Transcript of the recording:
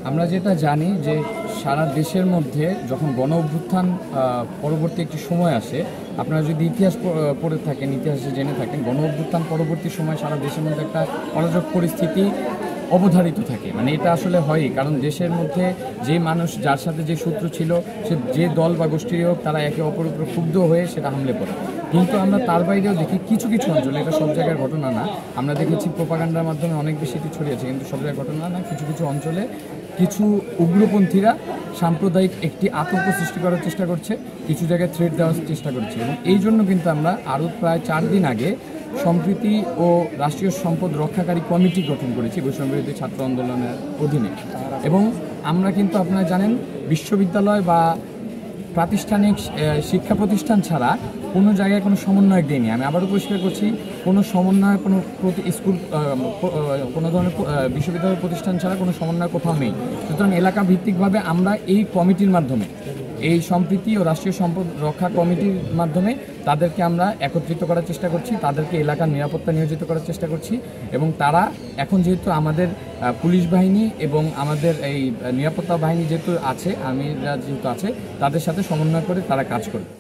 আমরা যেটা জানি যে সারা দেশের মধ্যে যখন গণ অভ্যুত্থান পরবর্তী একটি সময় আসে, আপনারা যদি ইতিহাস পড়ে থাকেন, ইতিহাসে জেনে থাকেন, গণ অভ্যুত্থান পরবর্তী সময় সারা দেশের মধ্যে একটা অরাজক পরিস্থিতি অবধারিত থাকে। মানে এটা আসলে হয়ই, কারণ দেশের মধ্যে যে মানুষ যার সাথে যে শত্রু ছিল, সে যে দল বা গোষ্ঠীর হোক, তারা একে অপরের উপর ক্ষুব্ধ হয়ে সেটা হামলে পড়ে। কিন্তু আমরা তার বাইরেও দেখি কিছু কিছু অঞ্চলে, এটা সব জায়গার ঘটনা না, আমরা দেখেছি প্রোপাগান্ডার মাধ্যমে অনেক বেশি এটি ছড়িয়েছে, কিন্তু সব জায়গার ঘটনা না, কিছু কিছু অঞ্চলে কিছু উগ্রপন্থীরা সাম্প্রদায়িক একটি আতঙ্ক সৃষ্টি করার চেষ্টা করছে, কিছু জায়গায় থ্রেট দেওয়ার চেষ্টা করছে। এবং এই জন্য কিন্তু আমরা আরও প্রায় 4 দিন আগে সম্প্রীতি ও রাষ্ট্রীয় সম্পদ রক্ষাকারী কমিটি গঠন করেছি বৈষম্যবিরোধী ছাত্র আন্দোলনের অধীনে। এবং আমরা কিন্তু আপনারা জানেন, বিশ্ববিদ্যালয় বা প্রাতিষ্ঠানিক শিক্ষা প্রতিষ্ঠান ছাড়া কোনো জায়গায় কোনো সমন্বয়ক দেয়নি। আমি আবারও পরিষ্কার করছি, কোনো সমন্বয়, কোনো স্কুল, কোনো ধরনের বিশ্ববিদ্যালয় প্রতিষ্ঠান ছাড়া কোনো সমন্বয় কোথাও নেই। সুতরাং এলাকা ভিত্তিকভাবে আমরা এই কমিটির মাধ্যমে, এই সম্প্রীতি ও রাষ্ট্রীয় সম্পদ রক্ষা কমিটির মাধ্যমে তাদেরকে আমরা একত্রিত করার চেষ্টা করছি, তাদেরকে এলাকার নিরাপত্তা নিয়োজিত করার চেষ্টা করছি। এবং তারা এখন যেহেতু আমাদের পুলিশ বাহিনী এবং আমাদের এই নিরাপত্তা বাহিনী যেহেতু আছে, আর্মিরা যেহেতু আছে, তাদের সাথে সমন্বয় করে তারা কাজ করবে।